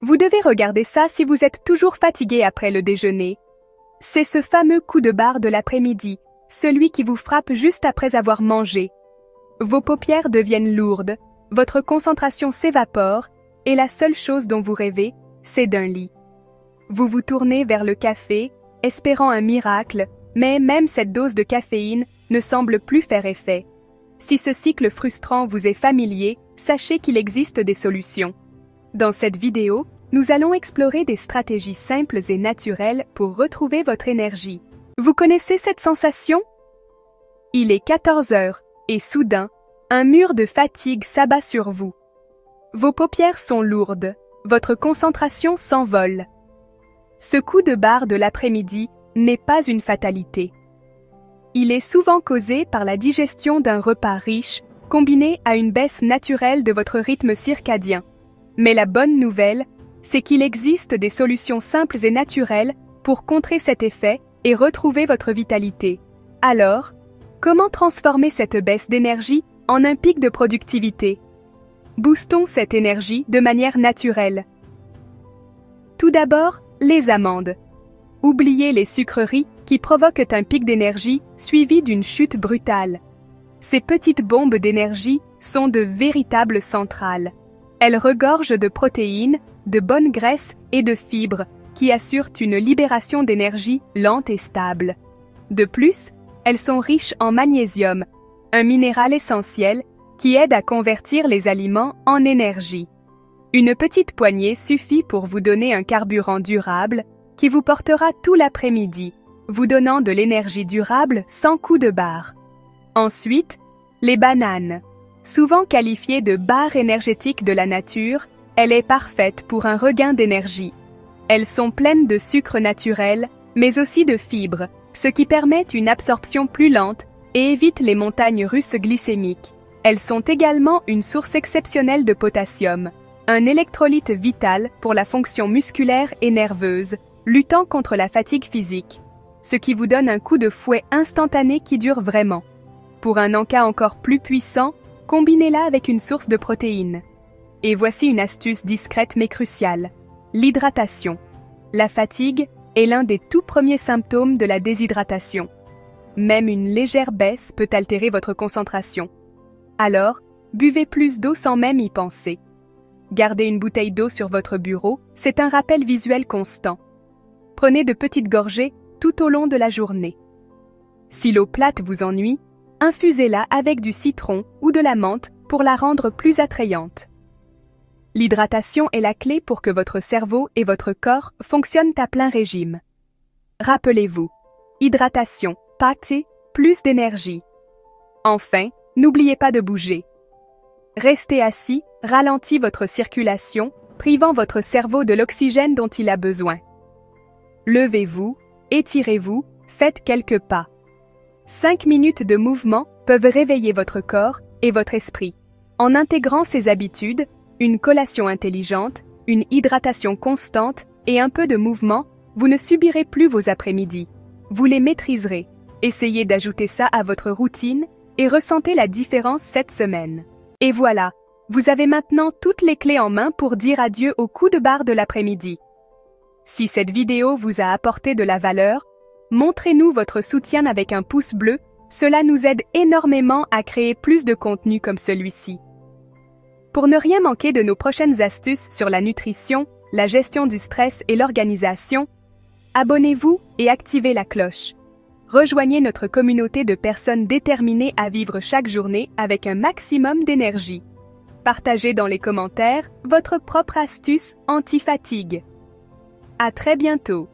Vous devez regarder ça si vous êtes toujours fatigué après le déjeuner. C'est ce fameux coup de barre de l'après-midi, celui qui vous frappe juste après avoir mangé. Vos paupières deviennent lourdes, votre concentration s'évapore, et la seule chose dont vous rêvez, c'est d'un lit. Vous vous tournez vers le café, espérant un miracle, mais même cette dose de caféine ne semble plus faire effet. Si ce cycle frustrant vous est familier, sachez qu'il existe des solutions. Dans cette vidéo, nous allons explorer des stratégies simples et naturelles pour retrouver votre énergie. Vous connaissez cette sensation? Il est 14 heures, et soudain, un mur de fatigue s'abat sur vous. Vos paupières sont lourdes, votre concentration s'envole. Ce coup de barre de l'après-midi n'est pas une fatalité. Il est souvent causé par la digestion d'un repas riche, combiné à une baisse naturelle de votre rythme circadien. Mais la bonne nouvelle, c'est qu'il existe des solutions simples et naturelles pour contrer cet effet et retrouver votre vitalité. Alors, comment transformer cette baisse d'énergie en un pic de productivité? Boostons cette énergie de manière naturelle. Tout d'abord, les amandes. Oubliez les sucreries qui provoquent un pic d'énergie suivi d'une chute brutale. Ces petites bombes d'énergie sont de véritables centrales. Elles regorgent de protéines, de bonnes graisses et de fibres qui assurent une libération d'énergie lente et stable. De plus, elles sont riches en magnésium, un minéral essentiel qui aide à convertir les aliments en énergie. Une petite poignée suffit pour vous donner un carburant durable qui vous portera tout l'après-midi, vous donnant de l'énergie durable sans coup de barre. Ensuite, les bananes. Souvent qualifiée de barre énergétique de la nature, elle est parfaite pour un regain d'énergie. Elles sont pleines de sucre naturel, mais aussi de fibres, ce qui permet une absorption plus lente et évite les montagnes russes glycémiques. Elles sont également une source exceptionnelle de potassium, un électrolyte vital pour la fonction musculaire et nerveuse, luttant contre la fatigue physique, ce qui vous donne un coup de fouet instantané qui dure vraiment. Pour un encas encore plus puissant, combinez-la avec une source de protéines. Et voici une astuce discrète mais cruciale. L'hydratation. La fatigue est l'un des tout premiers symptômes de la déshydratation. Même une légère baisse peut altérer votre concentration. Alors, buvez plus d'eau sans même y penser. Gardez une bouteille d'eau sur votre bureau, c'est un rappel visuel constant. Prenez de petites gorgées tout au long de la journée. Si l'eau plate vous ennuie, infusez-la avec du citron ou de la menthe pour la rendre plus attrayante. L'hydratation est la clé pour que votre cerveau et votre corps fonctionnent à plein régime. Rappelez-vous, hydratation, pâté, plus d'énergie. Enfin, n'oubliez pas de bouger. Rester assis ralentit votre circulation, privant votre cerveau de l'oxygène dont il a besoin. Levez-vous, étirez-vous, faites quelques pas. 5 minutes de mouvement peuvent réveiller votre corps et votre esprit. En intégrant ces habitudes, une collation intelligente, une hydratation constante et un peu de mouvement, vous ne subirez plus vos après-midi. Vous les maîtriserez. Essayez d'ajouter ça à votre routine et ressentez la différence cette semaine. Et voilà, vous avez maintenant toutes les clés en main pour dire adieu au coup de barre de l'après-midi. Si cette vidéo vous a apporté de la valeur, montrez-nous votre soutien avec un pouce bleu, cela nous aide énormément à créer plus de contenu comme celui-ci. Pour ne rien manquer de nos prochaines astuces sur la nutrition, la gestion du stress et l'organisation, abonnez-vous et activez la cloche. Rejoignez notre communauté de personnes déterminées à vivre chaque journée avec un maximum d'énergie. Partagez dans les commentaires votre propre astuce anti-fatigue. À très bientôt!